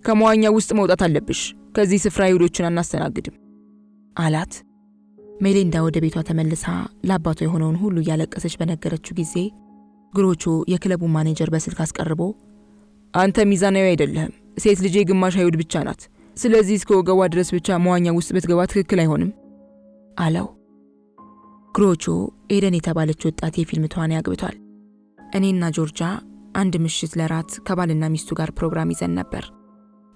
ከመዋኛ ውስጥ መውጣት አለብሽ፣ ከዚህ ስፍራ ይሁዶችን አናስተናግድም አላት። ሜሊንዳ ወደ ቤቷ ተመልሳ ለአባቷ የሆነውን ሁሉ እያለቀሰች በነገረችው ጊዜ ግሮቾ የክለቡ ማኔጀር በስልክ አስቀርቦ አንተ ሚዛናዊ አይደለህም፣ ሴት ልጄ ግማሽ አይሁድ ብቻ ናት፣ ስለዚህ እስከ ወገቧ ድረስ ብቻ መዋኛ ውስጥ ብትገባ ትክክል አይሆንም አለው። ግሮቾ ኤደን የተባለች ወጣት የፊልም ተዋናይ አግብቷል። እኔና ጆርጃ አንድ ምሽት ለራት ከባልና ሚስቱ ጋር ፕሮግራም ይዘን ነበር።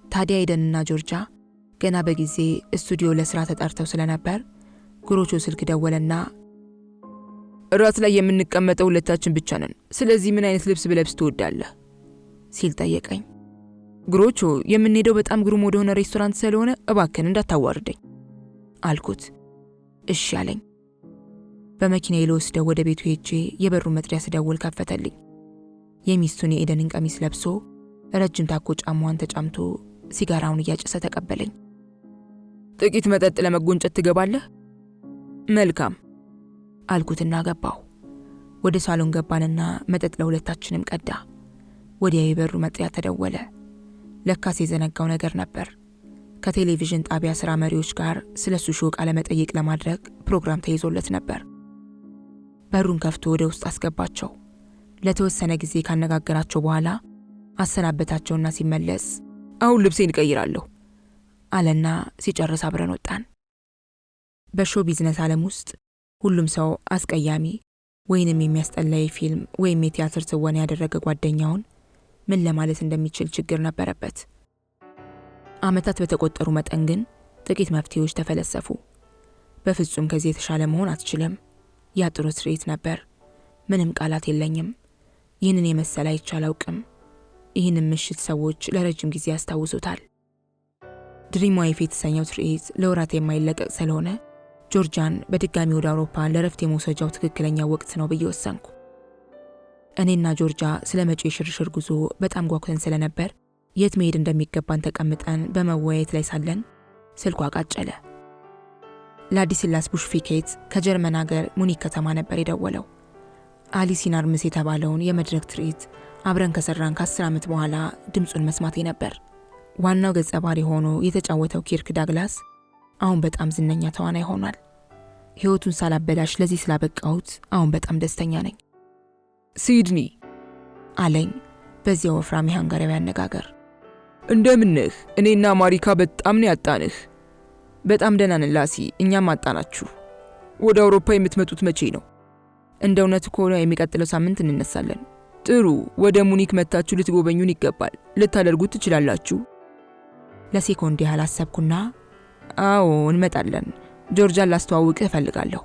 ታዲያ ኤደንና ጆርጃ ገና በጊዜ ስቱዲዮ ለስራ ተጠርተው ስለነበር ግሮቾ ስልክ ደወለና ራት ላይ የምንቀመጠው ሁለታችን ብቻ ነን፣ ስለዚህ ምን አይነት ልብስ ብለብስ ትወዳለህ ሲል ጠየቀኝ። ግሮቾ የምንሄደው በጣም ግሩም ወደሆነ ሬስቶራንት ስለሆነ እባክህን እንዳታዋርደኝ አልኩት። እሺ አለኝ። በመኪናዬ ልወስደው ወደ ቤቱ ሄጄ የበሩን መጥሪያ ስደውል ከፈተልኝ። የሚስቱን የኤደንን ቀሚስ ለብሶ ረጅም ታኮ ጫማዋን ተጫምቶ ሲጋራውን እያጨሰ ተቀበለኝ። ጥቂት መጠጥ ለመጎንጨት ትገባለህ? መልካም አልኩትና ገባሁ። ወደ ሳሎን ገባንና መጠጥ ለሁለታችንም ቀዳ። ወዲያ የበሩ መጥሪያ ተደወለ። ለካስ የዘነጋው ነገር ነበር። ከቴሌቪዥን ጣቢያ ስራ መሪዎች ጋር ስለሱ ሾው ቃለ መጠይቅ ለማድረግ ፕሮግራም ተይዞለት ነበር። በሩን ከፍቶ ወደ ውስጥ አስገባቸው። ለተወሰነ ጊዜ ካነጋገራቸው በኋላ አሰናበታቸውና ሲመለስ አሁን ልብሴን እቀይራለሁ አለና ሲጨርስ አብረን ወጣን። በሾው ቢዝነስ ዓለም ውስጥ ሁሉም ሰው አስቀያሚ ወይንም የሚያስጠላ የፊልም ወይም የቲያትር ትወና ያደረገ ጓደኛውን ምን ለማለት እንደሚችል ችግር ነበረበት። ዓመታት በተቆጠሩ መጠን ግን ጥቂት መፍትሄዎች ተፈለሰፉ። በፍጹም ከዚህ የተሻለ መሆን አትችልም። ያ ጥሩ ትርኢት ነበር። ምንም ቃላት የለኝም። ይህንን የመሰለ አይቼ አላውቅም። ይህንን ምሽት ሰዎች ለረጅም ጊዜ ያስታውሱታል። ድሪም ዋይፍ የተሰኘው ትርኢት ለወራት የማይለቀቅ ስለሆነ ጆርጂያን በድጋሚ ወደ አውሮፓ ለረፍት የመውሰጃው ትክክለኛ ወቅት ነው ብዬ ወሰንኩ። እኔና ጆርጂያ ስለ መጪው የሽርሽር ጉዞ በጣም ጓጉተን ስለነበር የት መሄድ እንደሚገባን ተቀምጠን በመወያየት ላይ ሳለን ስልኳ አቃጨለ። ላዲስላስ ቡሽፊኬት ከጀርመን ሀገር ሙኒክ ከተማ ነበር የደወለው። አሊሲን አርምስ የተባለውን የመድረክ ትርኢት አብረን ከሰራን ከ10 ዓመት በኋላ ድምፁን መስማቴ ነበር። ዋናው ገጸ ባህሪ ሆኖ የተጫወተው ኪርክ ዳግላስ አሁን በጣም ዝነኛ ተዋናይ ሆኗል። ሕይወቱን ሳላበላሽ ለዚህ ስላበቃሁት አሁን በጣም ደስተኛ ነኝ። ሲድኒ አለኝ በዚያ ወፍራም የሃንጋሪያዊ አነጋገር። እንደምንህ? እኔና ማሪካ በጣም ነው ያጣንህ። በጣም ደህና ነን ላሲ፣ እኛም አጣናችሁ። ወደ አውሮፓ የምትመጡት መቼ ነው? እንደ እውነቱ ከሆነ የሚቀጥለው ሳምንት እንነሳለን። ጥሩ፣ ወደ ሙኒክ መታችሁ ልትጎበኙን ይገባል። ልታደርጉት ትችላላችሁ። ለሴኮንድ ያህል አሰብኩና አዎ እንመጣለን፣ ጆርጂያን ላስተዋውቅህ እፈልጋለሁ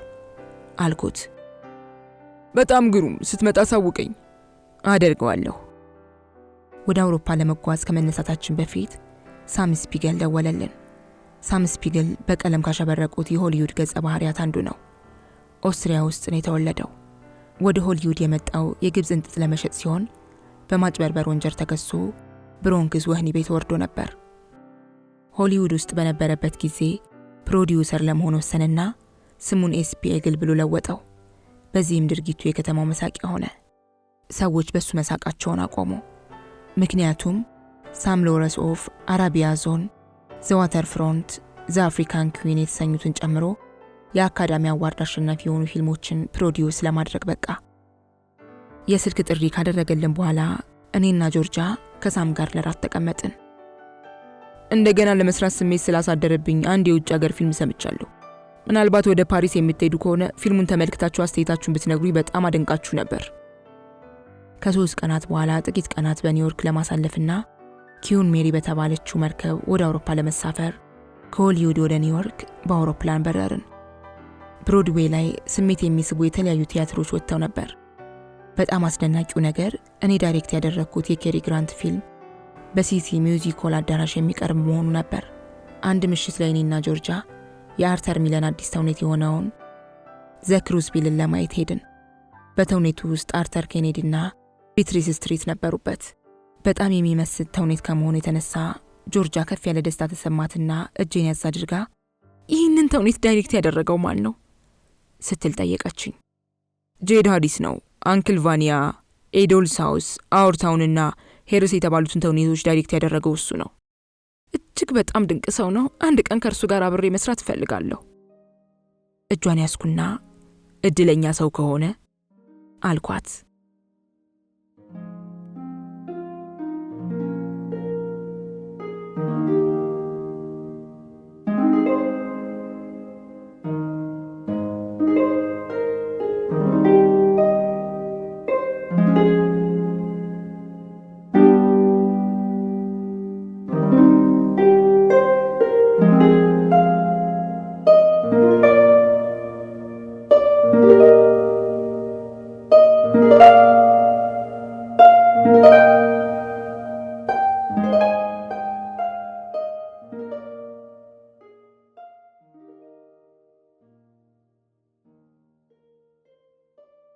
አልኩት። በጣም ግሩም፣ ስትመጣ ሳውቀኝ። አደርገዋለሁ። ወደ አውሮፓ ለመጓዝ ከመነሳታችን በፊት ሳም ስፒግል ደወለልን። ሳም ስፒግል በቀለም ካሸበረቁት የሆሊውድ ገጸ ባህሪያት አንዱ ነው። ኦስትሪያ ውስጥ ነው የተወለደው። ወደ ሆሊውድ የመጣው የግብፅን ጥጥ ለመሸጥ ሲሆን በማጭበርበር ወንጀል ተከሶ ብሮንክስ ወህኒ ቤት ወርዶ ነበር። ሆሊውድ ውስጥ በነበረበት ጊዜ ፕሮዲውሰር ለመሆን ወሰነና ስሙን ኤስፒኤግል ብሎ ለወጠው። በዚህም ድርጊቱ የከተማው መሳቂያ ሆነ። ሰዎች በሱ መሳቃቸውን አቆሙ። ምክንያቱም ሳም ሎረስ ኦፍ አራቢያ ዞን፣ ዘ ዋተር ፍሮንት፣ ዘ አፍሪካን ኩዊን የተሰኙትን ጨምሮ የአካዳሚ አዋርድ አሸናፊ የሆኑ ፊልሞችን ፕሮዲውስ ለማድረግ በቃ። የስልክ ጥሪ ካደረገልን በኋላ እኔና ጆርጂያ ከሳም ጋር ለራት ተቀመጥን። እንደገና ለመስራት ስሜት ስላሳደረብኝ አንድ የውጭ ሀገር ፊልም ሰምቻለሁ። ምናልባት ወደ ፓሪስ የምትሄዱ ከሆነ ፊልሙን ተመልክታችሁ አስተያየታችሁን ብትነግሩኝ በጣም አደንቃችሁ ነበር። ከ3 ቀናት በኋላ ጥቂት ቀናት በኒውዮርክ ለማሳለፍና ኪዩን ሜሪ በተባለችው መርከብ ወደ አውሮፓ ለመሳፈር ከሆሊውድ ወደ ኒውዮርክ በአውሮፕላን በረርን። ብሮድዌይ ላይ ስሜት የሚስቡ የተለያዩ ቲያትሮች ወጥተው ነበር። በጣም አስደናቂው ነገር እኔ ዳይሬክት ያደረግኩት የኬሪ ግራንት ፊልም በሲቲ ሚውዚክ ሆል አዳራሽ የሚቀርብ መሆኑ ነበር። አንድ ምሽት ላይ እኔና ጆርጂያ የአርተር ሚለን አዲስ ተውኔት የሆነውን ዘ ክሩስቢልን ለማየት ሄድን። በተውኔቱ ውስጥ አርተር ኬኔዲና ቢትሪስ ስትሪት ነበሩበት። በጣም የሚመስል ተውኔት ከመሆኑ የተነሳ ጆርጂያ ከፍ ያለ ደስታ ተሰማትና እጄን ያዝ አድርጋ ይህንን ተውኔት ዳይሬክት ያደረገው ማን ነው ስትል ጠየቀችኝ። ጄድ ሃዲስ ነው። አንክል ቫኒያ፣ ኤዶል ሳውስ፣ አውርታውንና ሄርስ የተባሉትን ተውኔቶች ዳይሬክት ያደረገው እሱ ነው። እጅግ በጣም ድንቅ ሰው ነው። አንድ ቀን ከእርሱ ጋር አብሬ መስራት እፈልጋለሁ። እጇን ያስኩና እድለኛ ሰው ከሆነ አልኳት።